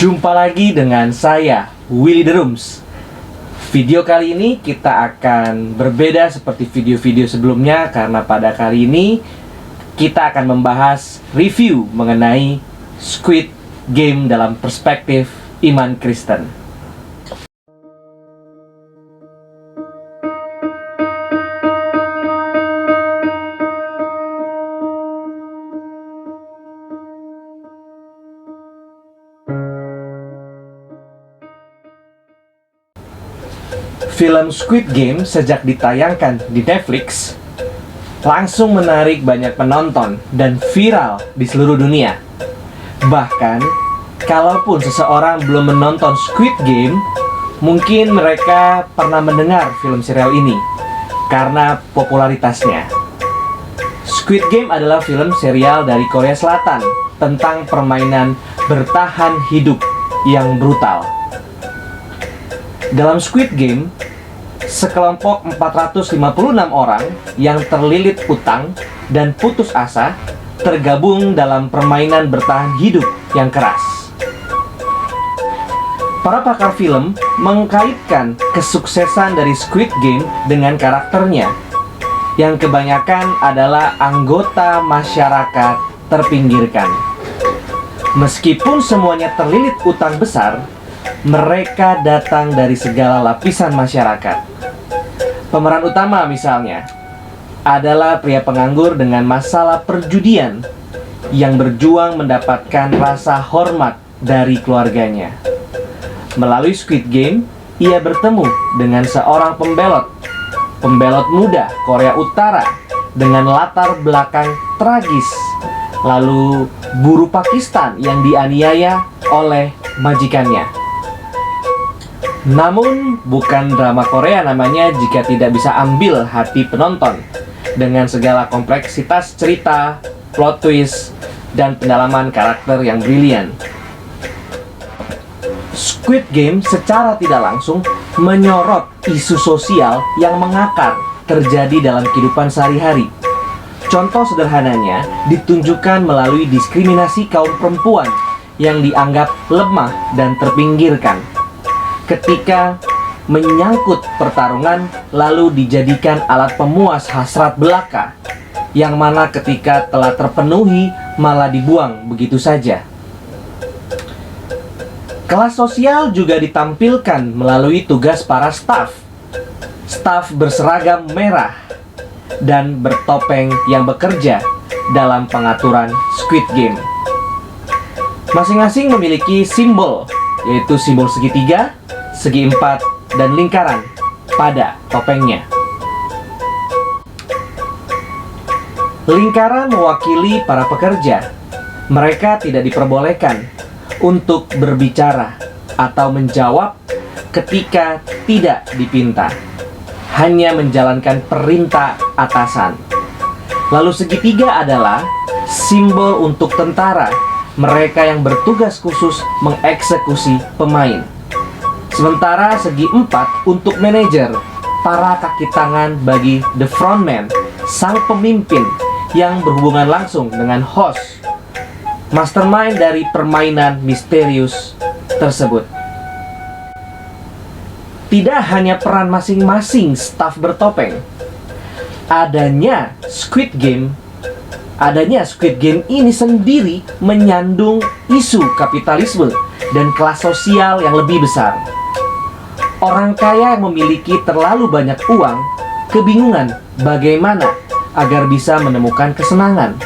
Jumpa lagi dengan saya, Willy The Rooms. Video kali ini kita akan berbeda seperti video-video sebelumnya, karena pada kali ini kita akan membahas review mengenai Squid Game dalam perspektif iman Kristen. Film Squid Game sejak ditayangkan di Netflix langsung menarik banyak penonton dan viral di seluruh dunia. Bahkan, kalaupun seseorang belum menonton Squid Game, mungkin mereka pernah mendengar film serial ini karena popularitasnya. Squid Game adalah film serial dari Korea Selatan tentang permainan bertahan hidup yang brutal. Dalam Squid Game, sekelompok 456 orang yang terlilit utang dan putus asa tergabung dalam permainan bertahan hidup yang keras. Para pakar film mengkaitkan kesuksesan dari Squid Game dengan karakternya, yang kebanyakan adalah anggota masyarakat terpinggirkan. Meskipun semuanya terlilit utang besar, mereka datang dari segala lapisan masyarakat. Pemeran utama misalnya adalah pria penganggur dengan masalah perjudian yang berjuang mendapatkan rasa hormat dari keluarganya. Melalui Squid Game, ia bertemu dengan seorang pembelot muda Korea Utara dengan latar belakang tragis, lalu buruh Pakistan yang dianiaya oleh majikannya. Namun, bukan drama Korea namanya jika tidak bisa ambil hati penonton dengan segala kompleksitas cerita, plot twist, dan pendalaman karakter yang brilian. Squid Game secara tidak langsung menyorot isu sosial yang mengakar terjadi dalam kehidupan sehari-hari. Contoh sederhananya ditunjukkan melalui diskriminasi kaum perempuan yang dianggap lemah dan terpinggirkan ketika menyangkut pertarungan, lalu dijadikan alat pemuas hasrat belaka, yang mana ketika telah terpenuhi malah dibuang begitu saja. Kelas sosial juga ditampilkan melalui tugas para staf berseragam merah dan bertopeng yang bekerja dalam pengaturan Squid Game. Masing-masing memiliki simbol, yaitu simbol segitiga, segi empat, dan lingkaran pada topengnya. Lingkaran mewakili para pekerja. Mereka tidak diperbolehkan untuk berbicara atau menjawab ketika tidak dipinta, hanya menjalankan perintah atasan. Lalu segitiga adalah simbol untuk tentara, mereka yang bertugas khusus mengeksekusi pemain. Sementara segi empat untuk manajer, para kaki tangan bagi the frontman, sang pemimpin yang berhubungan langsung dengan host, mastermind dari permainan misterius tersebut. Tidak hanya peran masing-masing staf bertopeng, adanya Squid Game ini sendiri menyandung isu kapitalisme dan kelas sosial yang lebih besar. Orang kaya yang memiliki terlalu banyak uang kebingungan bagaimana agar bisa menemukan kesenangan.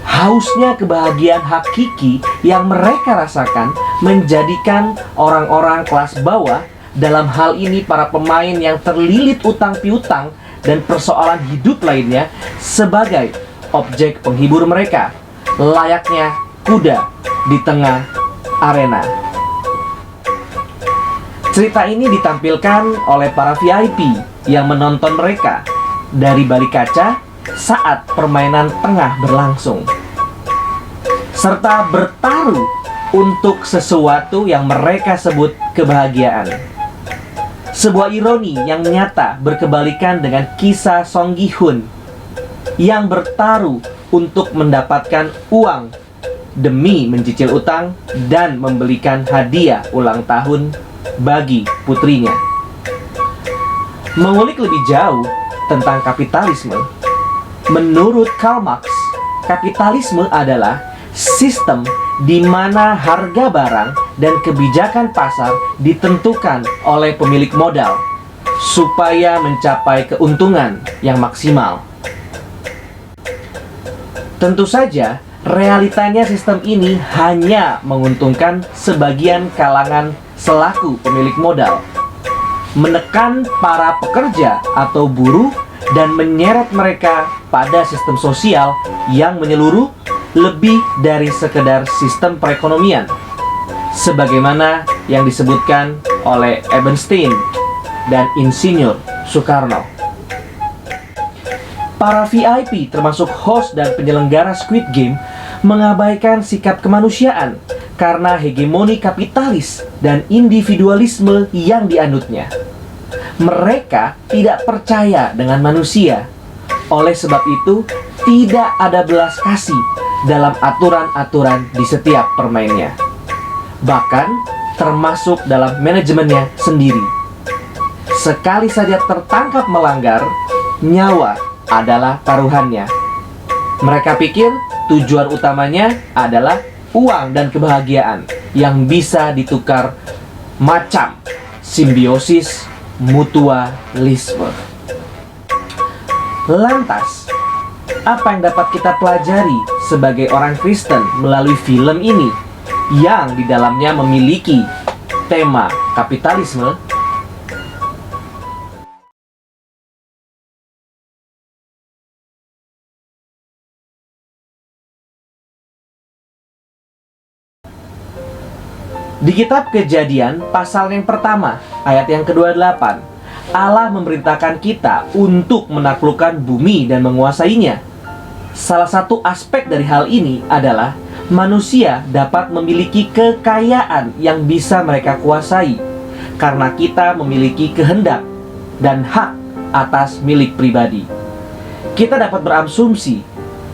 Hausnya kebahagiaan hakiki yang mereka rasakan menjadikan orang-orang kelas bawah, dalam hal ini para pemain yang terlilit utang piutang dan persoalan hidup lainnya, sebagai objek penghibur mereka, layaknya kuda di tengah arena. Cerita ini ditampilkan oleh para VIP yang menonton mereka dari balik kaca saat permainan tengah berlangsung, serta bertaruh untuk sesuatu yang mereka sebut kebahagiaan. Sebuah ironi yang nyata berkebalikan dengan kisah Song Gi Hun yang bertaruh untuk mendapatkan uang demi mencicil utang dan membelikan hadiah ulang tahun bagi putrinya. Mengulik lebih jauh tentang kapitalisme, menurut Karl Marx, kapitalisme adalah sistem di mana harga barang dan kebijakan pasar ditentukan oleh pemilik modal supaya mencapai keuntungan yang maksimal. Tentu saja, realitanya sistem ini hanya menguntungkan sebagian kalangan selaku pemilik modal, menekan para pekerja atau buruh dan menyeret mereka pada sistem sosial yang menyeluruh lebih dari sekedar sistem perekonomian, sebagaimana yang disebutkan oleh Ebenstein dan Insinyur Soekarno. Para VIP termasuk host dan penyelenggara Squid Game mengabaikan sikap kemanusiaan karena hegemoni kapitalis dan individualisme yang dianutnya. Mereka tidak percaya dengan manusia. Oleh sebab itu, tidak ada belas kasih dalam aturan-aturan di setiap permainnya, bahkan termasuk dalam manajemennya sendiri. Sekali saja tertangkap melanggar, nyawa adalah taruhannya. Mereka pikir tujuan utamanya adalah uang dan kebahagiaan yang bisa ditukar, macam simbiosis mutualisme. Lantas, apa yang dapat kita pelajari sebagai orang Kristen melalui film ini yang di dalamnya memiliki tema kapitalisme? Di kitab Kejadian pasal yang pertama, ayat yang ke-28, Allah memerintahkan kita untuk menaklukkan bumi dan menguasainya. Salah satu aspek dari hal ini adalah manusia dapat memiliki kekayaan yang bisa mereka kuasai, karena kita memiliki kehendak dan hak atas milik pribadi. Kita dapat berasumsi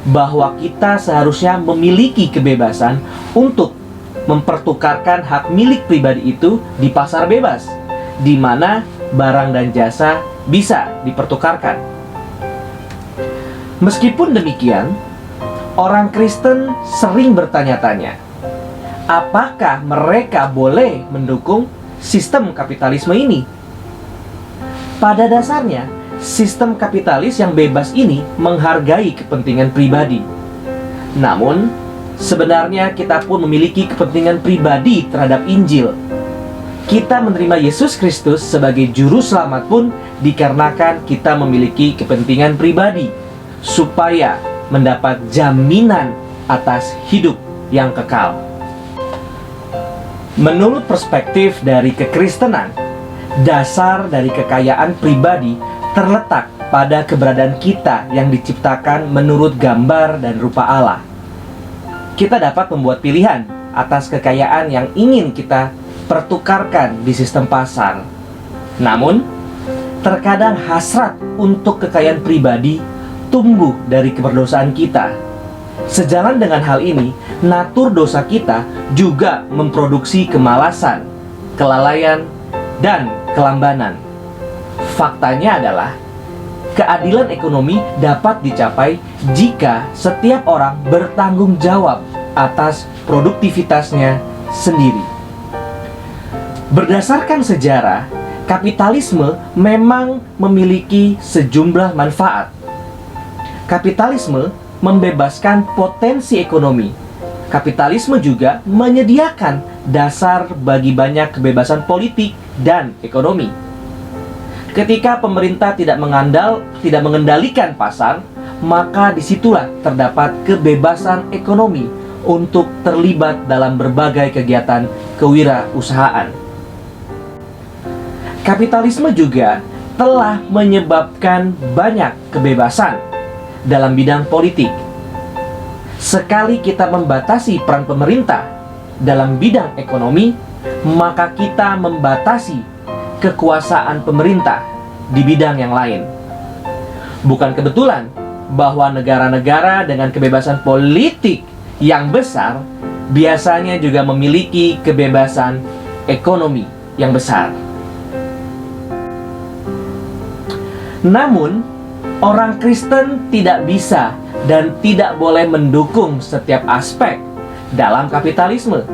bahwa kita seharusnya memiliki kebebasan untuk mempertukarkan hak milik pribadi itu di pasar bebas, di mana barang dan jasa bisa dipertukarkan. Meskipun demikian, orang Kristen sering bertanya-tanya, apakah mereka boleh mendukung sistem kapitalisme ini? Pada dasarnya, sistem kapitalis yang bebas ini menghargai kepentingan pribadi. Namun, sebenarnya kita pun memiliki kepentingan pribadi terhadap Injil. Kita menerima Yesus Kristus sebagai juru selamat pun dikarenakan kita memiliki kepentingan pribadi, supaya mendapat jaminan atas hidup yang kekal. Menurut perspektif dari kekristenan, dasar dari kekayaan pribadi terletak pada keberadaan kita yang diciptakan menurut gambar dan rupa Allah. Kita dapat membuat pilihan atas kekayaan yang ingin kita pertukarkan di sistem pasar. Namun, terkadang hasrat untuk kekayaan pribadi tumbuh dari keberdosaan kita. Sejalan dengan hal ini, natur dosa kita juga memproduksi kemalasan, kelalaian, dan kelambanan. Faktanya adalah keadilan ekonomi dapat dicapai jika setiap orang bertanggung jawab atas produktivitasnya sendiri. Berdasarkan sejarah, kapitalisme memang memiliki sejumlah manfaat. Kapitalisme membebaskan potensi ekonomi. Kapitalisme juga menyediakan dasar bagi banyak kebebasan politik dan ekonomi. Ketika pemerintah tidak mengendalikan pasar, maka disitulah terdapat kebebasan ekonomi untuk terlibat dalam berbagai kegiatan kewirausahaan. Kapitalisme juga telah menyebabkan banyak kebebasan dalam bidang politik. Sekali kita membatasi peran pemerintah dalam bidang ekonomi, maka kita membatasi kekuasaan pemerintah di bidang yang lain. Bukan kebetulan bahwa negara-negara dengan kebebasan politik yang besar biasanya juga memiliki kebebasan ekonomi yang besar. Namun, orang Kristen tidak bisa dan tidak boleh mendukung setiap aspek dalam kapitalisme.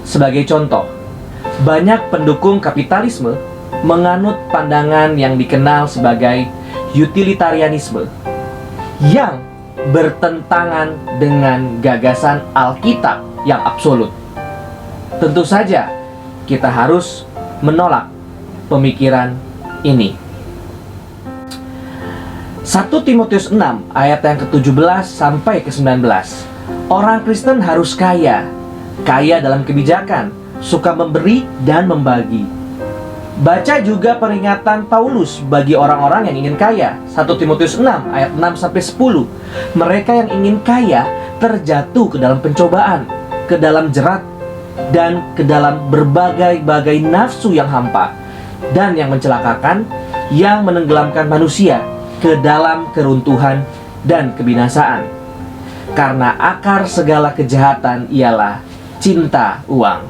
Sebagai contoh, banyak pendukung kapitalisme menganut pandangan yang dikenal sebagai utilitarianisme yang bertentangan dengan gagasan Alkitab yang absolut. Tentu saja kita harus menolak pemikiran ini. 1 Timotius 6 ayat yang ke-17 sampai ke-19. Orang Kristen harus kaya dalam kebijakan, suka memberi dan membagi. Baca juga peringatan Paulus bagi orang-orang yang ingin kaya. 1 Timotius 6 ayat 6 sampai 10. Mereka yang ingin kaya terjatuh ke dalam pencobaan, ke dalam jerat, dan ke dalam berbagai-bagai nafsu yang hampa dan yang mencelakakan, yang menenggelamkan manusia ke dalam keruntuhan dan kebinasaan. Karena akar segala kejahatan ialah cinta uang.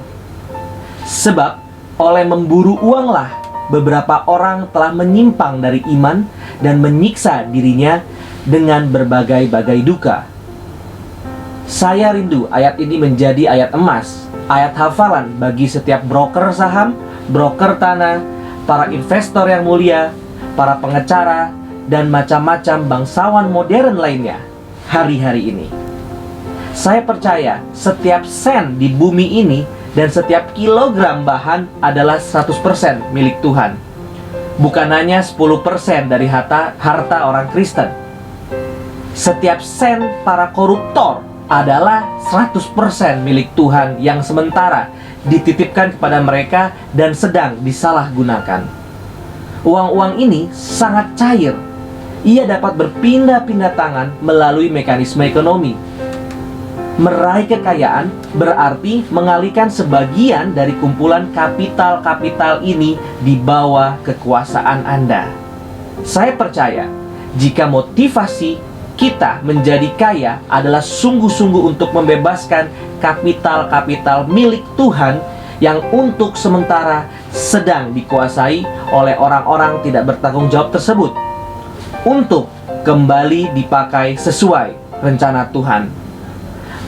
Sebab oleh memburu uanglah beberapa orang telah menyimpang dari iman dan menyiksa dirinya dengan berbagai-bagai duka. Saya rindu ayat ini menjadi ayat emas, ayat hafalan bagi setiap broker saham, broker tanah, para investor yang mulia, para pengacara, dan macam-macam bangsawan modern lainnya hari-hari ini. Saya percaya setiap sen di bumi ini dan setiap kilogram bahan adalah 100% milik Tuhan. Bukan hanya 10% dari harta orang Kristen. Setiap sen para koruptor adalah 100% milik Tuhan yang sementara dititipkan kepada mereka dan sedang disalahgunakan. Uang-uang ini sangat cair. Ia dapat berpindah-pindah tangan melalui mekanisme ekonomi. Meraih kekayaan berarti mengalihkan sebagian dari kumpulan kapital-kapital ini di bawah kekuasaan Anda. Saya percaya, jika motivasi kita menjadi kaya adalah sungguh-sungguh untuk membebaskan kapital-kapital milik Tuhan yang untuk sementara sedang dikuasai oleh orang-orang tidak bertanggung jawab tersebut, untuk kembali dipakai sesuai rencana Tuhan,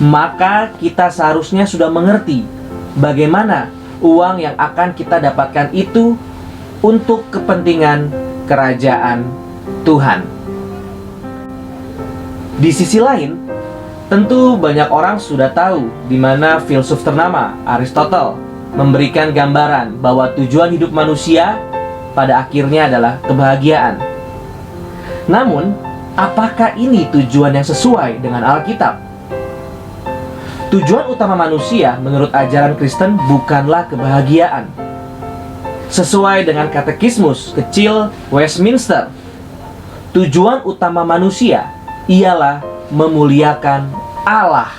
maka kita seharusnya sudah mengerti bagaimana uang yang akan kita dapatkan itu untuk kepentingan kerajaan Tuhan. Di sisi lain, tentu banyak orang sudah tahu di mana filsuf ternama Aristotle memberikan gambaran bahwa tujuan hidup manusia pada akhirnya adalah kebahagiaan. Namun, apakah ini tujuan yang sesuai dengan Alkitab? Tujuan utama manusia menurut ajaran Kristen bukanlah kebahagiaan. Sesuai dengan Katekismus Kecil Westminster, tujuan utama manusia ialah memuliakan Allah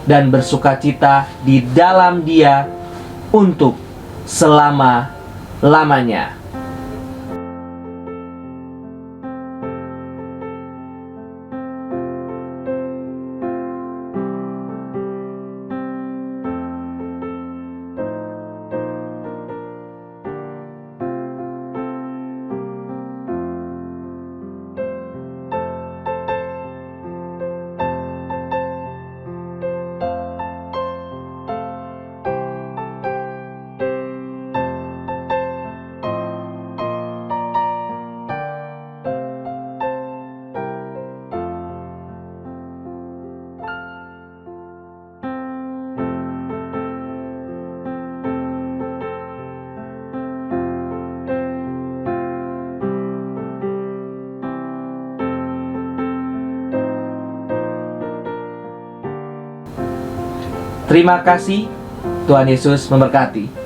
dan bersukacita di dalam Dia untuk selama-lamanya. Terima kasih, Tuhan Yesus memberkati.